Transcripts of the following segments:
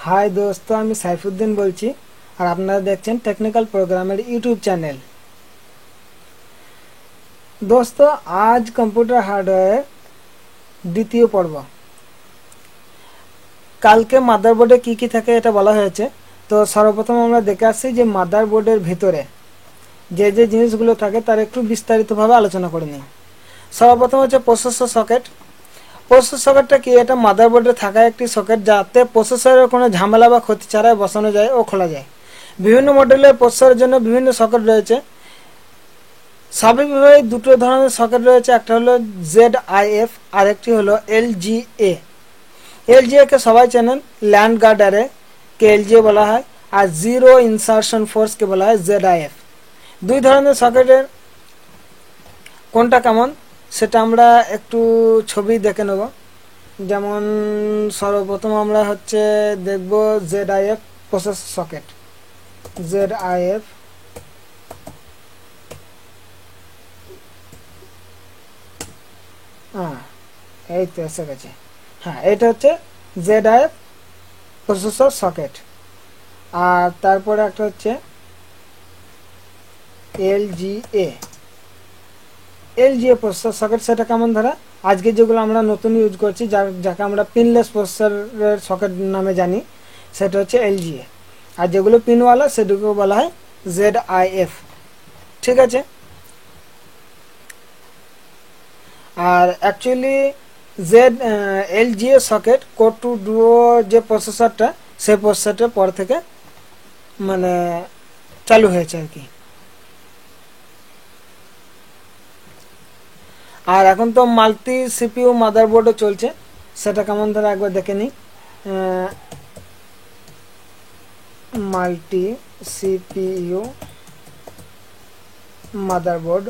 High দোস্ত, আমি সাইফুদ্দিন বলছি আর আপনারা দেখছেন টেকনিক্যাল প্রোগ্রামের ইউটিউব চ্যানেল। দোস্ত, আজ কম্পিউটার হার্ডওয়্যার দ্বিতীয় পর্ব। কালকে মাদারবোর্ডে কি কি থাকে এটা বলা হয়েছে। তো সর্বপ্রথম আমরা দেখে আসছি যে মাদারবোর্ডের ভিতরে যে যে জিনিসগুলো থাকে তার একটু বিস্তারিতভাবে আলোচনা করে নিই। সর্বপ্রথম হচ্ছে প্রসেসর সকেট। প্রসেসর সকেটটা কি? এটা মাদারবোর্ডে থাকা একটি সকেট যাতে প্রসেসরের কোনো ঝামেলা বা ক্ষতি ছাড়াই বসানো যায় ও খোলা যায়। বিভিন্ন মডেলের প্রসেসরের জন্য বিভিন্ন সকেট রয়েছে। স্বাভাবিকভাবে দুটো ধরনের সকেট রয়েছে, একটা হলো ZIF আর একটি হলো LGA। LGA কে সবাই চেনেন, ল্যান্ড গার্ড অ্যারে কে LGA বলা হয়, আর জিরো ইনসারশন ফোর্স কে বলা হয় ZIF। দুই ধরনের সকেটের কোনটা কেমন সেটা আমরা একটু ছবি দেখে নেব। যেমন সর্বপ্রথম আমরা দেখব ZIF প্রসেস সকেট। ZIF এই তো এসে গেছে। এটা হচ্ছে ZIF প্রসেসর সকেট। আর তারপরে একটা হচ্ছে LGA প্রসেসর সকেট। সেটা কেমন? ধরা আজকে যেগুলো আমরা নতুন ইউজ করছি, যাকে আমরা পিনলেস প্রসেসরের সকেট নামে জানি, সেটা হচ্ছে LGA। আর যেগুলো পিনওয়ালা সেগুলো বলা হয় ZIF। ঠিক আছে। আর actually LGA socket core two duo যে প্রসেসরটা, সেই প্রসেসরটার পর থেকে মানে চালু হয়েছে আর কি। আর এখন তো মাল্টি সিপিইউ মাদারবোর্ডও চলছে, সেটা কেমন ধরে একবার দেখে নিই। মাল্টি সিপিইউ মাদারবোর্ড,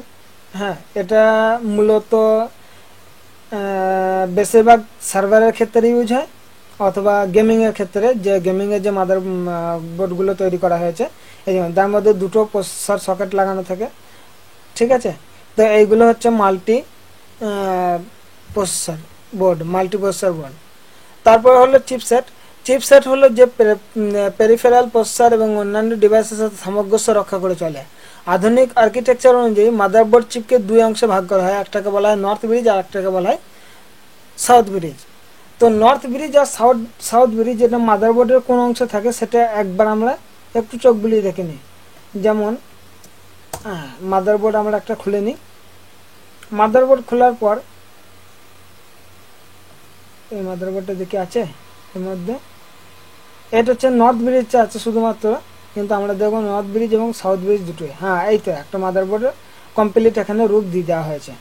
এটা মূলত বেশিরভাগ সার্ভারের ক্ষেত্রে ইউজ হয় অথবা গেমিংয়ের ক্ষেত্রে, যে গেমিংয়ের যে মাদার বোর্ডগুলো তৈরি করা হয়েছে এই যেমন তার মধ্যে দুটো প্রসেসর সকেট লাগানো থাকে। ঠিক আছে। তো এইগুলো হচ্ছে multi processor board, multi processor board. তারপরে হলো চিপসেট। চিপসেট হলো যে পেরিফেরাল প্রসেসর এবং অন্যান্য ডিভাইসের সাথে সামঞ্জস্য রক্ষা করে চলে। আধুনিক আর্কিটেকচার অনুযায়ী মাদারবোর্ড চিপকে দুই অংশে ভাগ করা হয়, একটাকে বলা হয় নর্থ ব্রিজ আর একটাকে বলা হয় সাউথ ব্রিজ। তো নর্থ ব্রিজ আর সাউথ ব্রিজ যেটা মাদারবোর্ডের কোন অংশে থাকে সেটা একবার আমরা একটু চোখ বুলিয়ে দেখে নিই। যেমন মাদারবোর্ড আমরা একটা খুলে নিই। মাদারবোর্ড খোলার পর এই মাদারবোর্ডটা দেখে আছে এর মধ্যে, এটা হচ্ছে নর্থ ব্রিজটা আছে শুধুমাত্র, কিন্তু আমরা দেখবো নর্থ ব্রিজ এবং সাউথ ব্রিজ দুটোই। এই তো একটা মাদারবোর্ডে কমপ্লিট এখানে রূপ দিয়ে দেওয়া হয়েছে।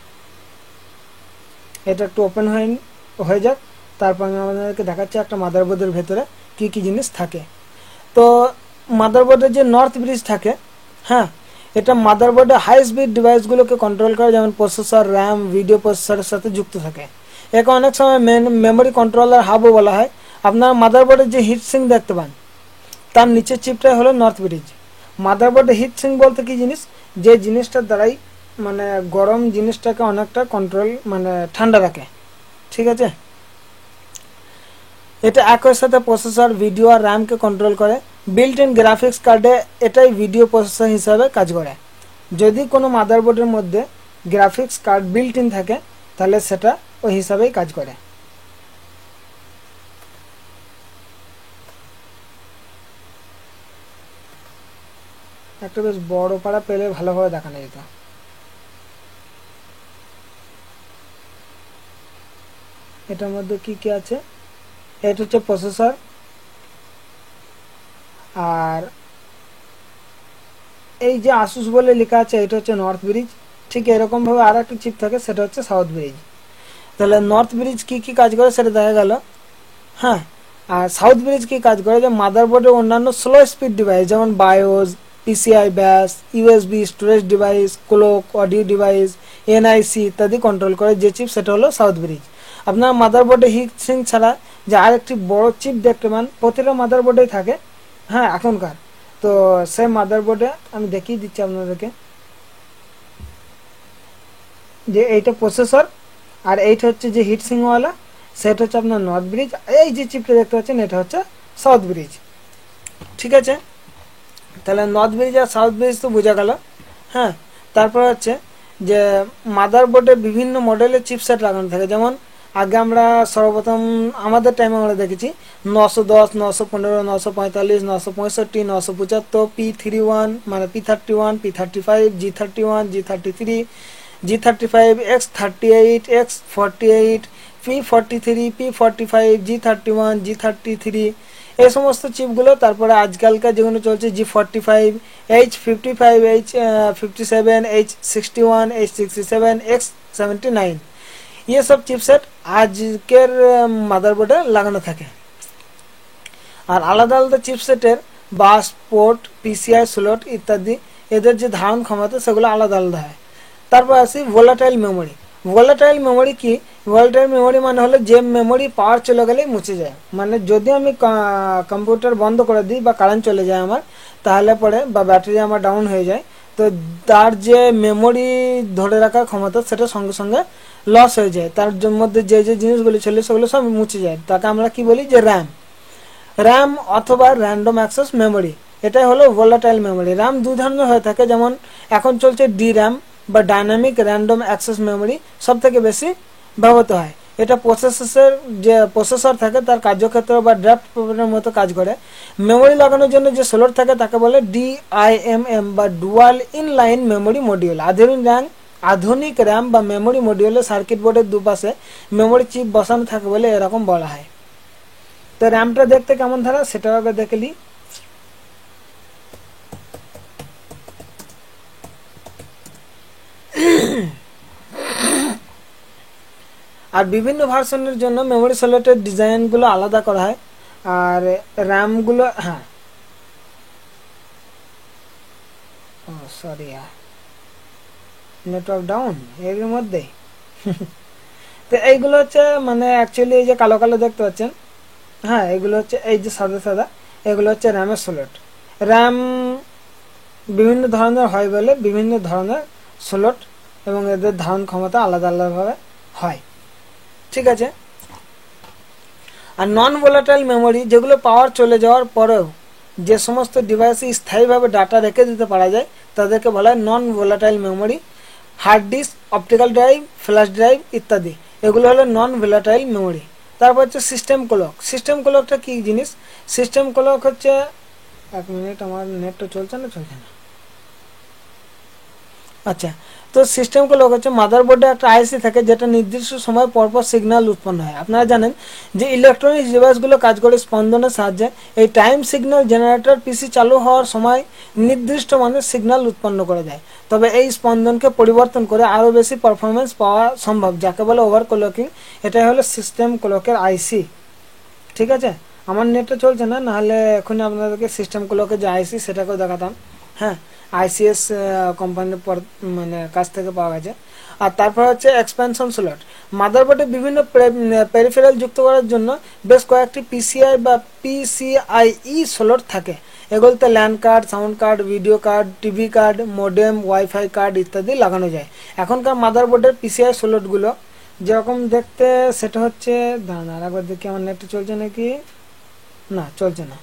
এটা একটু ওপেন হয়ে যাক, তারপর আমি আমাদেরকে দেখাচ্ছি একটা মাদারবোর্ডের ভেতরে কি কি জিনিস থাকে। তো মাদারবোর্ডের যে নর্থ ব্রিজ থাকে, এটা মাদারবোর্ডে হাই স্পিড ডিভাইসগুলোকে কন্ট্রোল করে, যেমন প্রসেসর, র্যাম, ভিডিও প্রসেসরের সাথে যুক্ত থাকে। একে অনেক সময় মেমোরি কন্ট্রোলার হাবও বলা হয়। আপনার মাদারবোর্ডের যে হিট সিঙ্ক দেখতে পান, তার নিচের চিপটাই হলো নর্থ ব্রিজ। মাদারবোর্ডে হিট সিঙ্ক বলতে কি জিনিস? যে জিনিসটার দ্বারাই গরম জিনিসটাকে অনেকটা কন্ট্রোল ঠান্ডা রাখে। ঠিক আছে। এটা একই সাথে প্রসেসর, ভিডিও আর র্যামকে কন্ট্রোল করে। বিল্ট ইন গ্রাফিক্স কার্ডে এটাই ভিডিও প্রসেসর হিসাবে কাজ করে। যদি কোনো মাদারবোর্ডের মধ্যে গ্রাফিক্স কার্ড বিল্ট ইন থাকে তাহলে সেটা ওই হিসাবেই কাজ করে। একটা বেশ বড় পাড়া পেলে ভালোভাবে দেখানো যেত। এটার মধ্যে কি কি আছে? এটা হচ্ছে প্রসেসর, আর এই যে আসুস বলে লেখা আছে এটা হচ্ছে নর্থ ব্রিজ। ঠিক এরকম ভাবে আর একটা চিপ থাকে, সেটা হচ্ছে সাউথ ব্রিজ। তাহলে নর্থ ব্রিজ কি কি কাজ করে সেটা দেখা গেল। আর সাউথ ব্রিজ কি কাজ করে? যে মাদারবোর্ডের অন্যান্য স্লো স্পিড ডিভাইস যেমন বায়োস, PCI ব্যাস, USB storage device, clock, audio device, NIC ইত্যাদি কন্ট্রোল করে যে চিপ, সেটা হলো সাউথ ব্রিজ। আপনার মাদারবোর্ডে হিট সিঙ্ক ছাড়া যে আরেকটি বড় চিপ দেখতে পান, প্রতিটা মাদারবোর্ডেই থাকে এখনকার। তো সেই মাদারবোর্ডে আমি দেখিয়ে দিচ্ছি আপনাদেরকে যে এইটা প্রসেসর আর এইটা হচ্ছে যে হিট সিঙ্কওয়ালা, সেটা হচ্ছে আপনার নর্থ ব্রিজ। এই যে চিপটা দেখতে পাচ্ছেন এটা হচ্ছে সাউথ ব্রিজ। ঠিক আছে, তাহলে নর্থ ব্রিজ আর সাউথ ব্রিজ তো বোঝা গেল। হ্যাঁ, তারপর হচ্ছে যে মাদারবোর্ডে বিভিন্ন মডেলের চিপসেট লাগানো থাকে। যেমন আগে আমরা সর্বপ্রথম আমাদের টাইমে আমরা দেখেছি 910, 915, 945, 965, 975, P31 মানে P31, P35, G31, G33, G35, X38, X48, P43, P45, G31, G33, এই সমস্ত চিপগুলো। তারপরে আজকালকার যেগুলো চলছে G45, H55, H57, H61, H67, X79, ये सब চিপসেট আজকের মাদারবোর্ডে লাগানো থাকে। আর আলাদা আলাদা চিপসেটের বাস পোর্ট, পিসিআই স্লট ইত্যাদি এদের যে ধারণ ক্ষমতা সেগুলো আলাদা আলাদা হয়। তারপর আসি ভোলাটাইল মেমোরি। ভোলাটাইল মেমোরি কি? ভোলাটাইল মেমোরি মানে হলো যে মেমোরি পাওয়ার চলে গেলেই মুছে যায়। মানে যদি আমি কম্পিউটার বন্ধ করে দিই বা কারেন্ট চলে যায় আমার, তাহলে পরে বা ব্যাটারি আমার ডাউন হয়ে যায়, তো তার যে মেমোরি ধরে রাখার ক্ষমতা সেটা সঙ্গে সঙ্গে লস হয়ে যায়। তার মধ্যে যে যে জিনিসগুলো ছিল সেগুলো সব মুছে যায়। তাকে আমরা কি বলি? যে র্যাম। র্যাম অথবা র্যান্ডম অ্যাক্সেস মেমোরি, এটাই হলো ভোলাটাইল মেমোরি। র্যাম দুই ধরনের হয়ে থাকে, যেমন এখন চলছে DRAM বা ডাইনামিক র্যান্ডম অ্যাক্সেস মেমোরি, সব থেকে বেশি ব্যবহৃত হয়। এটা প্রসেসরের যে প্রসেসর থাকে তার কার্যক্ষেত্র বা ড্রাফট প্রোগ্রামের মতো কাজ করে। মেমোরি লাগানোর জন্য যে স্লট থাকে তাকে বলে DIMM বা ডুয়াল ইনলাইন মেমোরি মডিউল। আধুনিক র্যাম বা মেমোরি মডিউলে সার্কিট বোর্ডের দুপাশে মেমোরি চিপ বসানো থাকে বলে এরকম বলা হয়। তো র্যামটা দেখতে কেমন ধারা সেটাও আগে দেখে নিই। আর বিভিন্ন ভার্সনের জন্য মেমোরি স্লটের ডিজাইনগুলো আলাদা করা হয়। আর র্যামগুলো, হ্যাঁ সরি নেটওয়ার্ক ডাউন এর মধ্যে তো এইগুলো হচ্ছে মানে অ্যাকচুয়ালি এই যে কালো কালো দেখতে পাচ্ছেন, হ্যাঁ এগুলো হচ্ছে এই যে সাদা সাদা, এগুলো হচ্ছে র্যামের স্লট। র্যাম বিভিন্ন ধরনের হয় বলে বিভিন্ন ধরনের স্লট এবং এদের ধারণ ক্ষমতা আলাদা আলাদাভাবে হয়। ঠিক আছে, আর নন ভোলাটাইল মেমোরি যেগুলো পাওয়ার চলে যাওয়ার পরেও যে সমস্ত ডিভাইসে স্থায়ীভাবে ডাটা রেখে দিতে পারা যায় তাদেরকে বলা হয় non volatile memory. Hard disk, optical drive, flash drive ইত্যাদি এগুলো হলো নন ভোলাটাইল মেমোরি। তারপর হচ্ছে সিস্টেম ক্লক। সিস্টেম ক্লকটা কি জিনিস? সিস্টেম ক্লক হচ্ছে, এক মিনিট আমার নেটটা চলছে না। আচ্ছা, তো সিস্টেম ক্লক হচ্ছে মাদারবোর্ডে একটা আইসি থাকে যেটা নির্দিষ্ট সময় পরপর সিগন্যাল উৎপন্ন হয়। আপনারা জানেন যে ইলেকট্রনিক্স ডিভাইসগুলো কাজ করে স্পন্দনের সাহায্যে। এই টাইম সিগন্যাল জেনারেটর পিসি চালু হওয়ার সময় নির্দিষ্ট মানের সিগন্যাল উৎপন্ন করে দেয়। তবে এই স্পন্দনকে পরিবর্তন করে আরও বেশি পারফরমেন্স পাওয়া সম্ভব, যাকে বলে ওভার ক্লকিং। এটাই হলো সিস্টেম ক্লকের আইসি। ঠিক আছে, আমার নেটটা চলছে না, নাহলে এখনই আপনাদেরকে সিস্টেম ক্লকের যে আইসি সেটাকেও দেখাতাম। হ্যাঁ, ICS কোম্পানির মানে কাছ থেকে পাওয়া গেছে। আর তারপর হচ্ছে এক্সপেনশন স্লট। মাদারবোর্ডে বিভিন্ন পেরিফেরাল যুক্ত করার জন্য বেশ কয়েকটি PCI বা PCIe স্লট থাকে। এগুলোতে land card, sound card, video card, TV card, modem, wifi card ইত্যাদি লাগানো যায়। এখনকার মাদারবোর্ডের PCI স্লটগুলো যেরকম দেখতে সেটা হচ্ছে, দাঁড়ান একবার দেখি আমার নেটটা চলছে নাকি। না, চলছে না।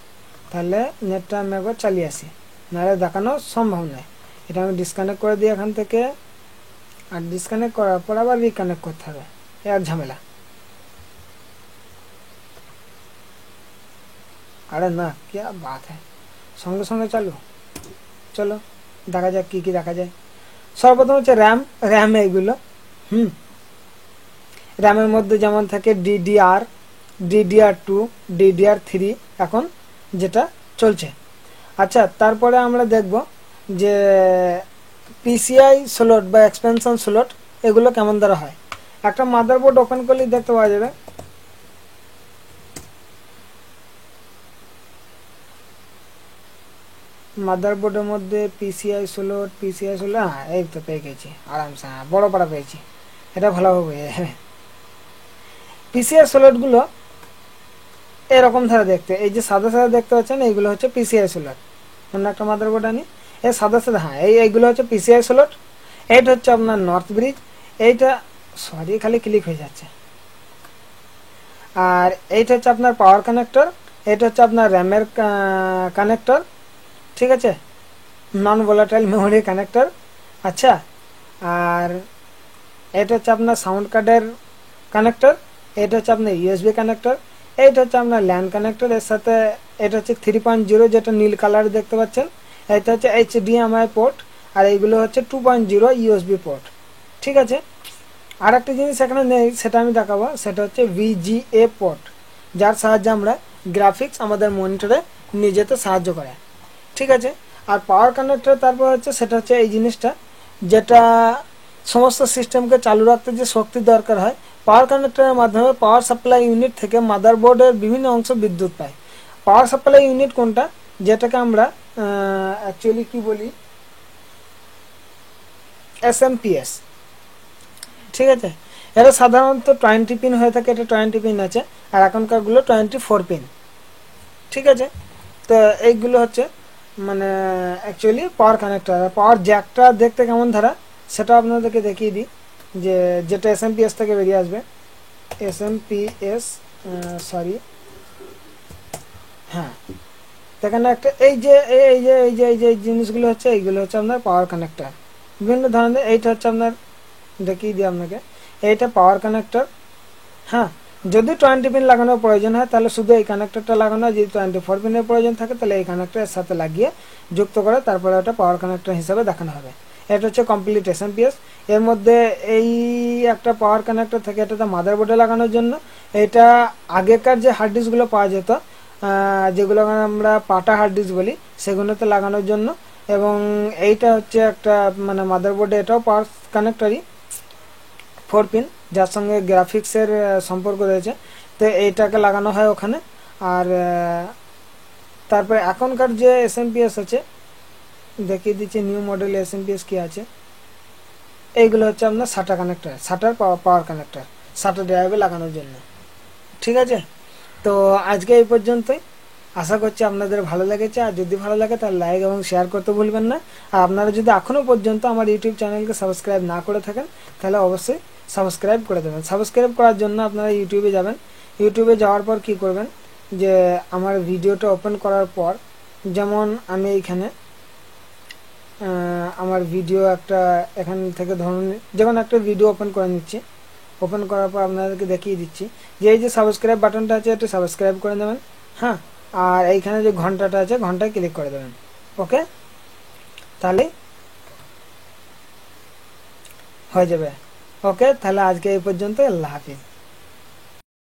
তাহলে নেটটা আমি একবার চালিয়ে আসি, নাহলে দেখানো সম্ভব নয়। এটা আমি ডিসকানেক্ট করে দিই এখান থেকে, আর ডিসকানেক্ট করার পর আবার রিকানেক্ট করতে হবে, এর ঝামেলা। আরে না, কি বাত হ্যাঁ, সঙ্গে সঙ্গে চালু। চলো দেখা যাক কি কি দেখা যায়। সর্বপ্রথম হচ্ছে র্যাম এইগুলো। র্যামের মধ্যে যেমন থাকে DDR2, DDR3 এখন যেটা চলছে। আচ্ছা, তারপরে আমরা দেখব যে PCI স্লট বা এক্সপেনশন স্লট এগুলো কেমন দ্বারা হয়। একটা মাদারবোর্ড ওপেন করলেই দেখতে পাওয়া যাবে মাদারবোর্ডের মধ্যে PCI স্লট। হ্যাঁ এই তো পেয়ে গেছি আরামসে, হ্যাঁ বড় পাড়া পেয়েছি, এটা ভালোভাবে PCI স্লটগুলো এরকম ধারা দেখতে। এই যে সাদা সাদা দেখতে পাচ্ছেন এইগুলো হচ্ছে PCI স্লট। অন্য একটা মাদারবোর্ড আনি, এই সাদা সাদা, হ্যাঁ এইগুলো হচ্ছে PCI স্লট। এইটা হচ্ছে আপনার নর্থ ব্রিজ। এইটা খালি ক্লিক হয়ে যাচ্ছে। আর এইটা হচ্ছে আপনার পাওয়ার কানেক্টর। এটা হচ্ছে আপনার র্যামের কানেক্টর, ঠিক আছে, নন ভোলাটাইল মেমোরি কানেক্টর। আচ্ছা, আর এটা হচ্ছে আপনার সাউন্ড কার্ডের কানেক্টর, এটা হচ্ছে আপনার ইউএসবি কানেক্টর, এইটা হচ্ছে আপনার ল্যান কানেক্টর। এর সাথে এটা হচ্ছে 3.0 যেটা নীল কালার দেখতে পাচ্ছেন, এটা হচ্ছে HDMI পোর্ট, আর এইগুলো হচ্ছে 2.0 ইউএসবি পোর্ট, ঠিক আছে। আর একটা জিনিস এখানে নেই, সেটা আমি দেখাবো, সেটা হচ্ছে VGA পোর্ট, যার সাহায্যে আমরা গ্রাফিক্স আমাদের মনিটরে নিয়ে যেতে সাহায্য করে, ঠিক আছে। আর পাওয়ার কানেক্টর তারপর হচ্ছে সেটা হচ্ছে এই জিনিসটা, যেটা সমস্ত সিস্টেমকে চালু রাখতে যে শক্তি দরকার হয়, পাওয়ার কানেক্টরের মাধ্যমে পাওয়ার সাপ্লাই ইউনিট থেকে মাদারবোর্ডের বিভিন্ন অংশ বিদ্যুৎ পায়। পাওয়ার সাপ্লাই ইউনিট কোনটা, যেটাকে আমরা অ্যাকচুয়ালি কি বলি, SMPS, ঠিক আছে। এটা সাধারণত 20 পিন হয়ে থাকে, এটা 20 পিন আছে, আর এখনকারগুলো 24 পিন, ঠিক আছে। তো এইগুলো হচ্ছে মানে অ্যাকচুয়ালি পাওয়ার কানেক্টর। পাওয়ার জ্যাকটা দেখতে কেমন ধারা সেটা আপনাদেরকে দেখিয়ে দিই, যে যেটা SMPS থেকে বেরিয়ে আসবে, SMPS, সরি, হ্যাঁ, এখানে একটা এই যে জিনিসগুলো হচ্ছে, এইগুলো হচ্ছে আপনার পাওয়ার কানেক্টর বিভিন্ন ধরনের। এইটা হচ্ছে আপনার, দেখিয়ে দিই আপনাকে, এইটা পাওয়ার কানেক্টর। হ্যাঁ, যদি 20 পিন লাগানোর প্রয়োজন হয় তাহলে শুধু এই কানেক্টরটা লাগানো, যদি 24 পিনের প্রয়োজন থাকে তাহলে এই কানেক্টরের সাথে লাগিয়ে যুক্ত করে তারপরে ওটা পাওয়ার কানেক্টর হিসাবে দেখানো হবে। এটা হচ্ছে কমপ্লিট SMPS। এর মধ্যে এই একটা পাওয়ার কানেক্টর থাকে, এটা তো মাদারবোর্ডে লাগানোর জন্য। এটা আগেকার যে হার্ড ডিস্কগুলো পাওয়া যেত, যেগুলো আমরা পাটা হার্ড ডিস্ক বলি, সেগুলোতে লাগানোর জন্য। এবং এইটা হচ্ছে একটা মানে মাদারবোর্ডে এটাও পাওয়ার কানেক্টরই, 4 পিন, যার সঙ্গে গ্রাফিক্সের সম্পর্ক রয়েছে, তো এইটাকে লাগানো হয় ওখানে। আর তারপরে এখনকার যে SMPS আছে, দেখিয়ে দিচ্ছি নিউ মডেল SMPS কি আছে। এইগুলো হচ্ছে আপনার সাটা কানেক্টর, সাটার পাওয়ার কানেক্টর, সাটা ড্রাইভে লাগানোর জন্য, ঠিক আছে। তো আজকে এই পর্যন্তই, আশা করছি আপনাদের ভালো লেগেছে। আর যদি ভালো লাগে তাহলে লাইক এবং শেয়ার করতে ভুলবেন না। আর আপনারা যদি এখনও পর্যন্ত আমার ইউটিউব চ্যানেলকে সাবস্ক্রাইব না করে থাকেন তাহলে অবশ্যই সাবস্ক্রাইব করে দেবেন। সাবস্ক্রাইব করার জন্য আপনারা ইউটিউবে যাবেন, ইউটিউবে যাওয়ার পর কি করবেন, যে আমার ভিডিওটা ওপেন করার পর, যেমন আমি এইখানে আমার ভিডিও একটা এখান থেকে ধরুন যেমন একটা ভিডিও ওপেন করে নিচ্ছি, ওপেন করার পর আপনাদেরকে দেখিয়ে দিচ্ছি যে এই যে সাবস্ক্রাইব বাটনটা আছে, এটা সাবস্ক্রাইব করে দেবেন। হ্যাঁ, আর এইখানে যে ঘন্টাটা আছে, ঘন্টায় ক্লিক করে দেবেন। ওকে, তাহলে হয়ে যাবে। ওকে, তাহলে আজকে এই পর্যন্ত, আল্লাহ হাফিজ।